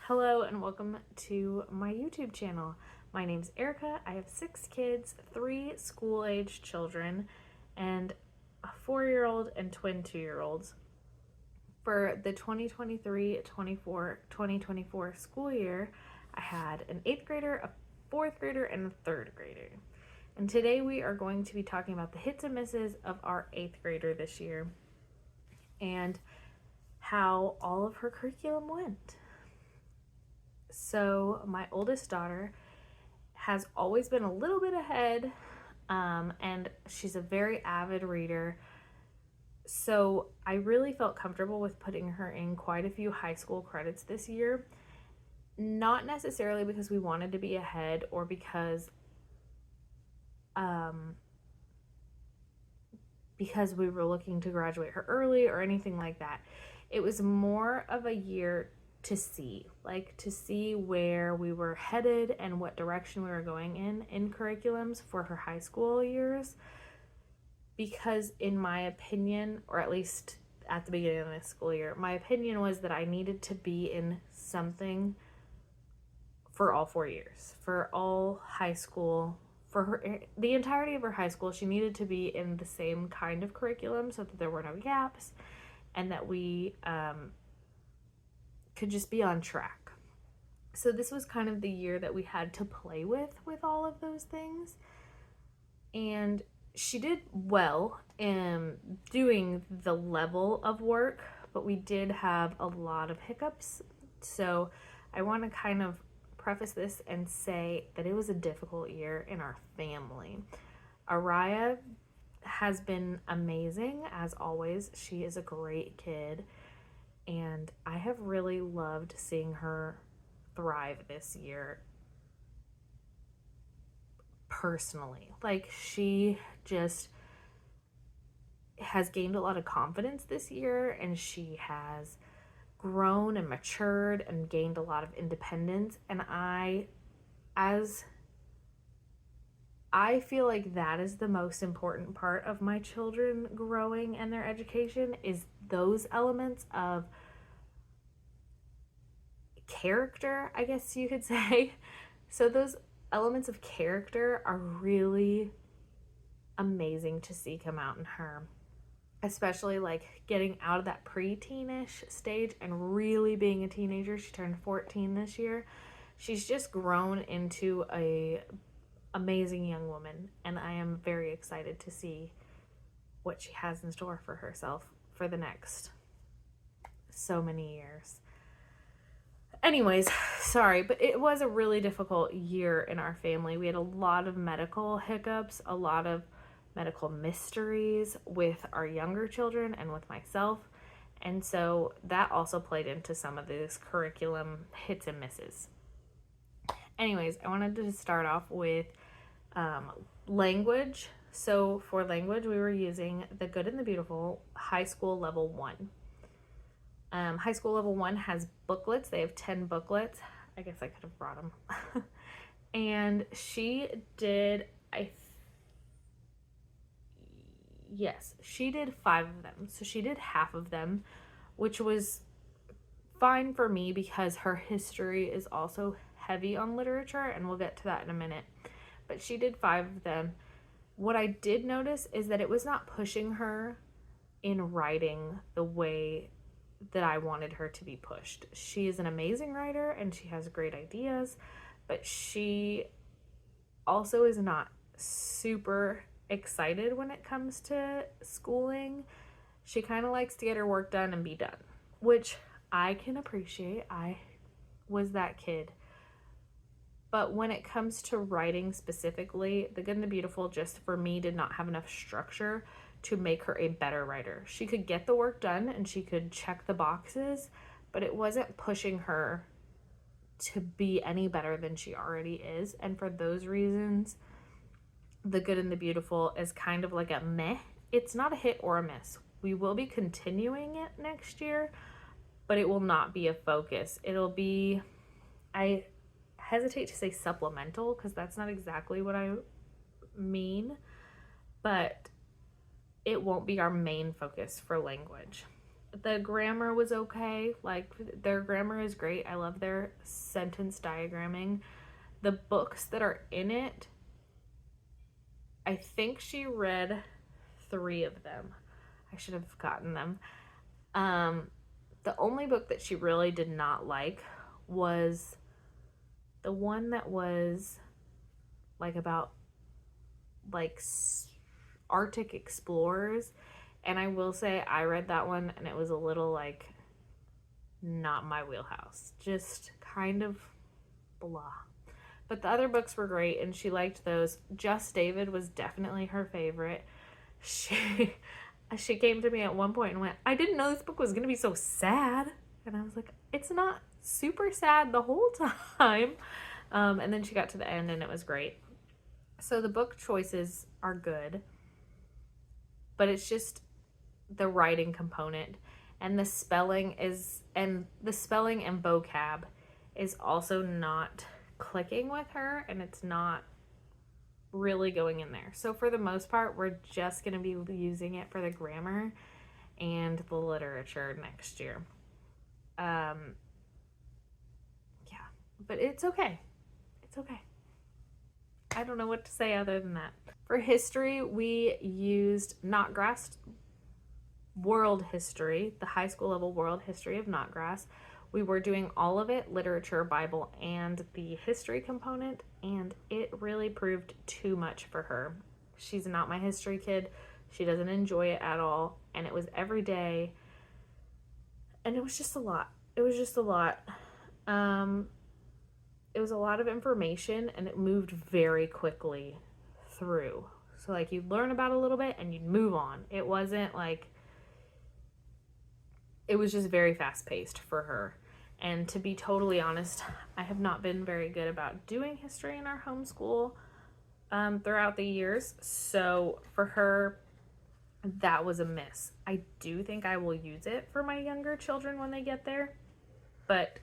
Hello and welcome to my YouTube channel. My name's Erica. I have 6 kids, 3 school-age children, and a 4-year-old and twin 2-year-olds. For the 2023-2024 school year, I had an 8th grader, a 4th grader, and a 3rd grader. And today we are going to be talking about the hits and misses of our 8th grader this year and how all of her curriculum went. So my oldest daughter has always been a little bit ahead, and she's a very avid reader. So I really felt comfortable with putting her in quite a few high school credits this year. Not necessarily because we wanted to be ahead or because we were looking to graduate her early or anything like that. It was more of a year to see where we were headed and what direction we were going in curriculums for her high school years. Because in my opinion, or at least at the beginning of this school year, my opinion was that I needed to be in something for all 4 years, for all high school, for her, the entirety of her high school. She needed to be in the same kind of curriculum so that there were no gaps and that we could just be on track. So this was kind of the year that we had to play with all of those things. And she did well in doing the level of work, but we did have a lot of hiccups. So I want to kind of preface this and say that it was a difficult year in our family. Araya has been amazing as always. She is a great kid, and I have really loved seeing her thrive this year personally. Like, she just has gained a lot of confidence this year, and she has grown and matured and gained a lot of independence. And I feel like that is the most important part of my children growing and their education, is those elements of character, I guess you could say. So those elements of character are really amazing to see come out in her, especially like getting out of that pre-teenish stage and really being a teenager. She turned 14 this year. She's just grown into a amazing young woman, and I am very excited to see what she has in store for herself for the next so many years. Anyways, sorry, but it was a really difficult year in our family. We had a lot of medical hiccups, a lot of medical mysteries with our younger children and with myself. And so that also played into some of these curriculum hits and misses. Anyways, I wanted to start off with language. So for language, we were using The Good and the Beautiful High School Level 1. High School Level 1 has booklets. They have 10 booklets. I guess I could have brought them. And she did, she did 5 of them. So she did half of them, which was fine for me because her history is also heavy on literature, and we'll get to that in a minute. But she did 5 of them. What I did notice is that it was not pushing her in writing the way that I wanted her to be pushed. She is an amazing writer and she has great ideas, but she also is not super excited when it comes to schooling. She kind of likes to get her work done and be done, which I can appreciate. I was that kid. But when it comes to writing specifically, The Good and the Beautiful just for me did not have enough structure to make her a better writer. She could get the work done and she could check the boxes, but it wasn't pushing her to be any better than she already is. And for those reasons, The Good and the Beautiful is kind of like a meh. It's not a hit or a miss. We will be continuing it next year, but it will not be a focus. It'll be, I hesitate to say supplemental because that's not exactly what I mean, but it won't be our main focus for language. The grammar was okay. Like, their grammar is great. I love their sentence diagramming. The books that are in it, I think she read 3 of them. I should have gotten them. The only book that she really did not like was the one that was like about like Arctic explorers. And I will say I read that one and it was a little like not my wheelhouse. Just kind of blah. But the other books were great and she liked those. Just David was definitely her favorite. She came to me at one point and went, "I didn't know this book was going to be so sad." And I was like, "It's not super sad the whole time." And then she got to the end and it was great. So the book choices are good, but it's just the writing component and the spelling and vocab is also not clicking with her, and it's not really going in there. So for the most part, we're just going to be using it for the grammar and the literature next year. Yeah, but it's okay. It's okay. I don't know what to say other than that. For history, we used Knotgrass world history, the high school level world history of Knotgrass. We were doing all of it, literature, Bible, and the history component, and it really proved too much for her. She's not my history kid. She doesn't enjoy it at all, and it was every day, and it was just a lot. It was just a lot. It was a lot of information, and it moved very quickly through. So, like, you'd learn about a little bit, and you'd move on. It wasn't like... It was just very fast-paced for her. And to be totally honest, I have not been very good about doing history in our homeschool throughout the years. So for her, that was a miss. I do think I will use it for my younger children when they get there, but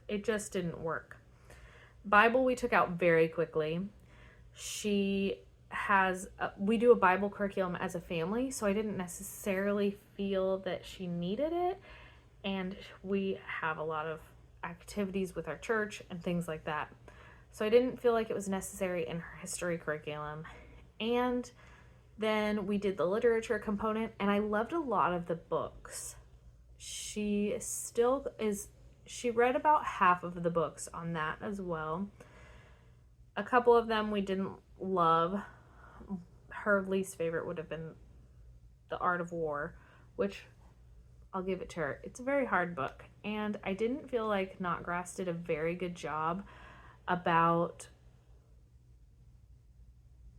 it just didn't work. Bible we took out very quickly. We do a Bible curriculum as a family, so I didn't necessarily feel that she needed it. And we have a lot of activities with our church and things like that. So I didn't feel like it was necessary in her history curriculum. And then we did the literature component, and I loved a lot of the books. She read about half of the books on that as well. A couple of them we didn't love. Her least favorite would have been The Art of War, which... I'll give it to her. It's a very hard book, and I didn't feel like Knotgrass did a very good job about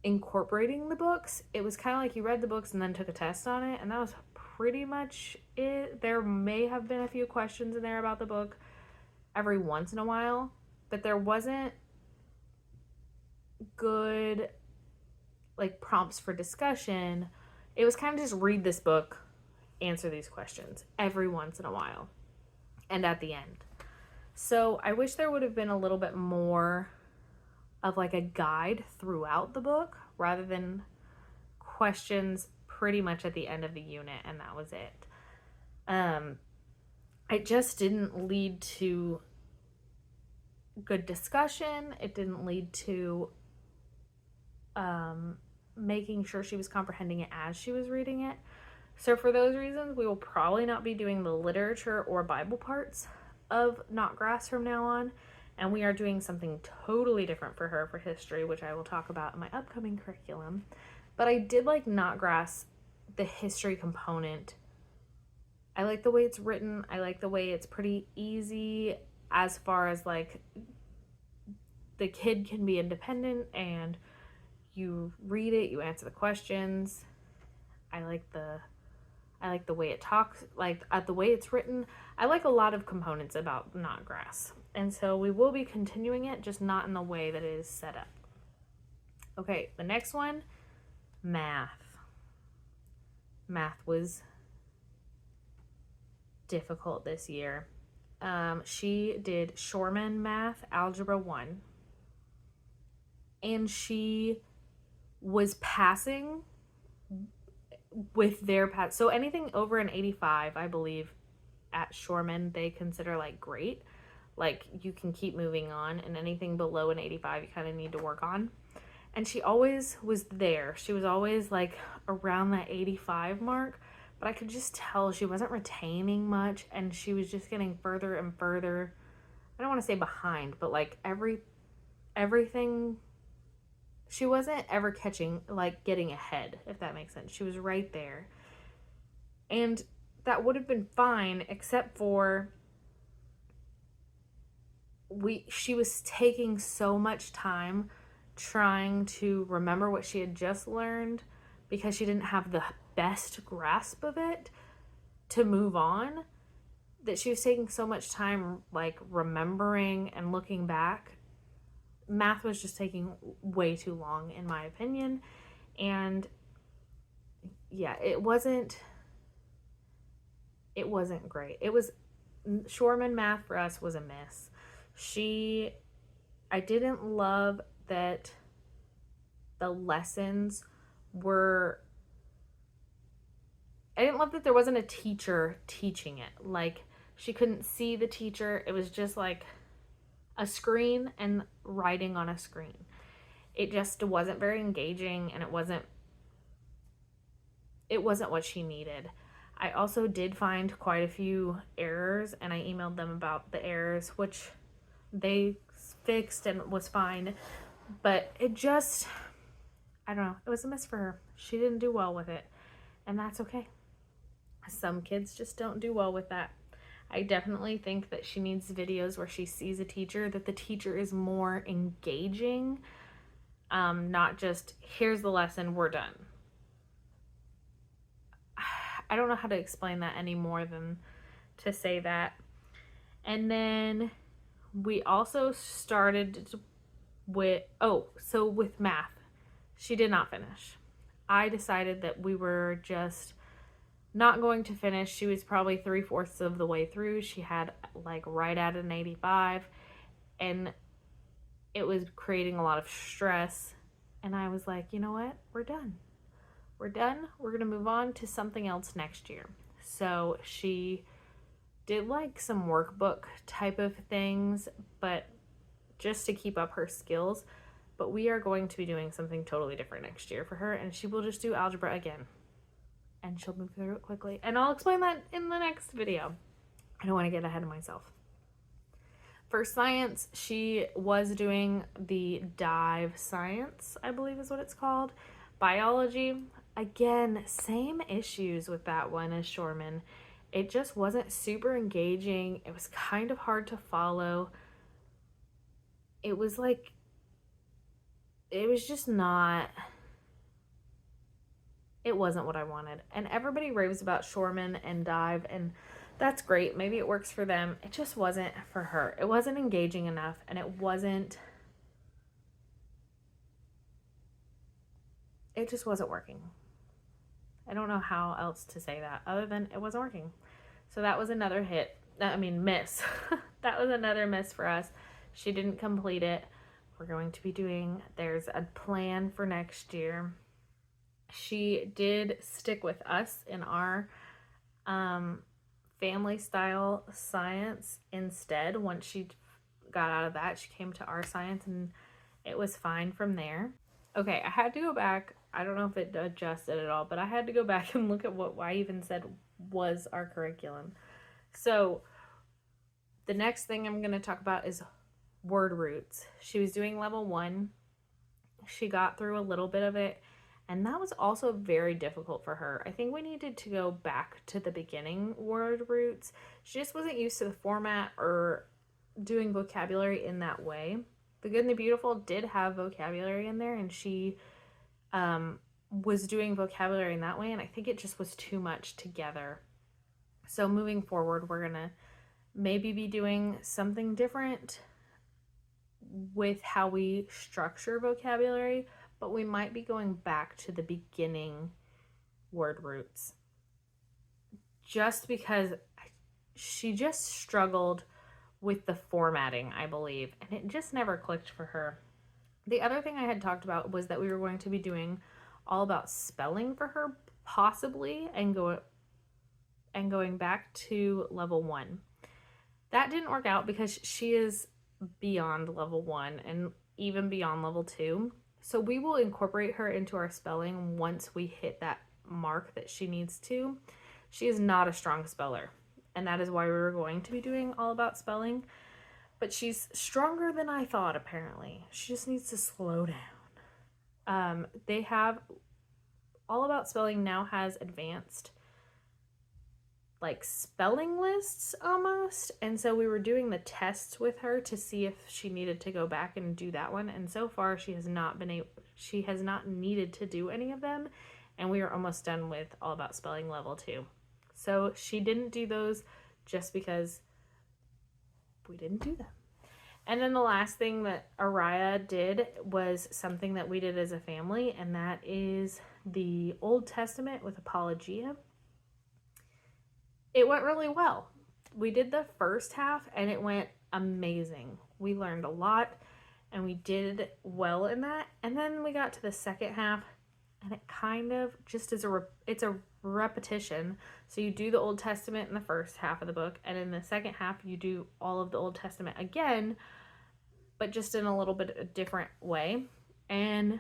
incorporating the books. It was kind of like you read the books and then took a test on it, and that was pretty much it. There may have been a few questions in there about the book every once in a while, but there wasn't good like prompts for discussion. It was kind of just read this book, answer these questions every once in a while and at the end. So I wish there would have been a little bit more of like a guide throughout the book rather than questions pretty much at the end of the unit and that was it. It just didn't lead to good discussion. It didn't lead to making sure she was comprehending it as she was reading it. So for those reasons, we will probably not be doing the literature or Bible parts of Knotgrass from now on. And we are doing something totally different for her for history, which I will talk about in my upcoming curriculum. But I did like Knotgrass, the history component. I like the way it's written. I like the way it's pretty easy as far as like the kid can be independent and you read it, you answer the questions. I like the way it talks, like the way it's written. I like a lot of components about Knotgrass. And so we will be continuing it, just not in the way that it is set up. Okay, the next one, math. Math was difficult this year. She did Shorman Math, Algebra 1. And she was passing with their path. So anything over an 85, I believe, at Shoreman, they consider like great. Like you can keep moving on, and anything below an 85, you kind of need to work on. And she always was there. She was always like around that 85 mark, but I could just tell she wasn't retaining much, and she was just getting further and further. I don't want to say behind, but like everything, she wasn't ever catching, like getting ahead, if that makes sense. She was right there. And that would have been fine, except for she was taking so much time trying to remember what she had just learned because she didn't have the best grasp of it to move on, that she was taking so much time like remembering and looking back. Math was just taking way too long, in my opinion. And yeah, it wasn't great. It was, Shoreman math for us was a miss. I didn't love that the lessons were, I didn't love that there wasn't a teacher teaching it. Like, she couldn't see the teacher. It was just like a screen and writing on a screen. It just wasn't very engaging, and it wasn't what she needed. I also did find quite a few errors, and I emailed them about the errors, which they fixed and was fine. But it just, I don't know, it was a miss for her. She didn't do well with it, and that's okay. Some kids just don't do well with that. I definitely think that she needs videos where she sees a teacher, that the teacher is more engaging, not just, here's the lesson, we're done. I don't know how to explain that any more than to say that. And then we also started with, with math, she did not finish. I decided that we were just not going to finish. She was probably 3/4 of the way through. She had like right at an 85, and it was creating a lot of stress. And I was like, you know what? We're done. We're going to move on to something else next year. So she did like some workbook type of things, but just to keep up her skills. But we are going to be doing something totally different next year for her, and she will just do algebra again. And she'll move through it quickly. And I'll explain that in the next video. I don't want to get ahead of myself. For science, she was doing the dive science, I believe is what it's called. Biology, again, same issues with that one as Shoreman. It just wasn't super engaging. It was kind of hard to follow. It was like, it was just not, it wasn't what I wanted. And everybody raves about Shoreman and dive, and that's great. Maybe it works for them. It just wasn't for her. It wasn't engaging enough, and it just wasn't working. I don't know how else to say that other than it wasn't working. So that was another miss. That was another miss for us. She didn't complete it. We're going to be there's a plan for next year. She did stick with us in our family style science instead. Once she got out of that, she came to our science, and it was fine from there. Okay, I had to go back. I don't know if it adjusted at all, but I had to go back and look at what I even said was our curriculum. So the next thing I'm going to talk about is word roots. She was doing level 1. She got through a little bit of it, and that was also very difficult for her. I think we needed to go back to the beginning word roots. She just wasn't used to the format or doing vocabulary in that way. The Good and the Beautiful did have vocabulary in there, and she was doing vocabulary in that way, and I think it just was too much together. So moving forward, we're gonna maybe be doing something different with how we structure vocabulary, but we might be going back to the beginning word roots, just because she just struggled with the formatting, I believe, and it just never clicked for her. The other thing I had talked about was that we were going to be doing all about spelling for her, possibly, and going back to level 1. That didn't work out because she is beyond level 1 and even beyond level 2. So we will incorporate her into our spelling once we hit that mark that she needs to. She is not a strong speller, and that is why we were going to be doing all about spelling. But she's stronger than I thought, apparently. She just needs to slow down. They have all about spelling now has advanced like spelling lists almost, and so we were doing the tests with her to see if she needed to go back and do that one, and so far she has not needed to do any of them, and we are almost done with all about spelling level 2. So she didn't do those just because we didn't do them. And then the last thing that Araya did was something that we did as a family, and that is the Old Testament with Apologia. It went really well. We did the first half and it went amazing. We learned a lot and we did well in that. And then we got to the second half and it kind of just is it's a repetition. So you do the Old Testament in the first half of the book, and in the second half you do all of the Old Testament again, but just in a little bit a different way. And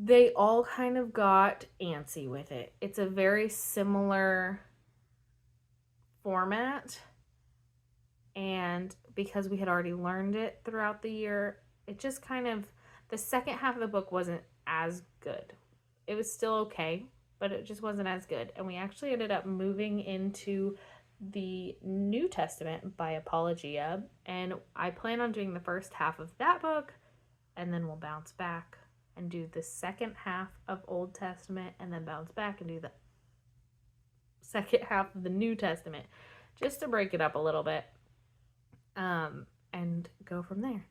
they all kind of got antsy with it. It's a very similar format, and because we had already learned it throughout the year, it just kind of, the second half of the book wasn't as good. It was still okay, but it just wasn't as good. And we actually ended up moving into the New Testament by Apologia, and I plan on doing the first half of that book, and then we'll bounce back and do the second half of Old Testament, and then bounce back and do the second half of the New Testament, just to break it up a little bit, and go from there.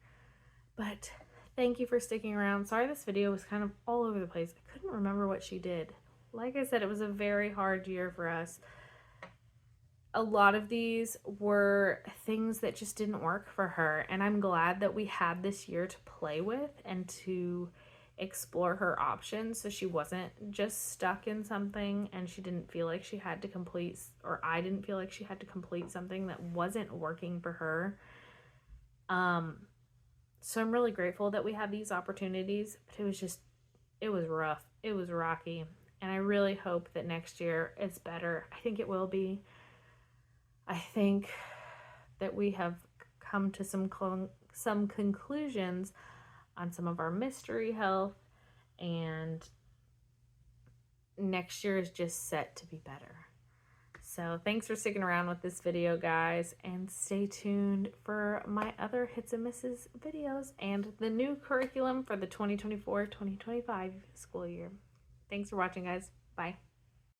But thank you for sticking around. Sorry this video was kind of all over the place. I couldn't remember what she did. Like I said, it was a very hard year for us. A lot of these were things that just didn't work for her, and I'm glad that we had this year to play with and to explore her options, so she wasn't just stuck in something and she didn't feel like she had to complete, or I didn't feel like she had to complete something that wasn't working for her. So I'm really grateful that we had these opportunities, but it was rough, it was rocky, and I really hope that next year it's better. I think it will be. I think that we have come to some conclusions on some of our mystery health, and next year is just set to be better. So thanks for sticking around with this video, guys, and stay tuned for my other hits and misses videos and the new curriculum for the 2024-2025 school year. Thanks for watching, guys. Bye.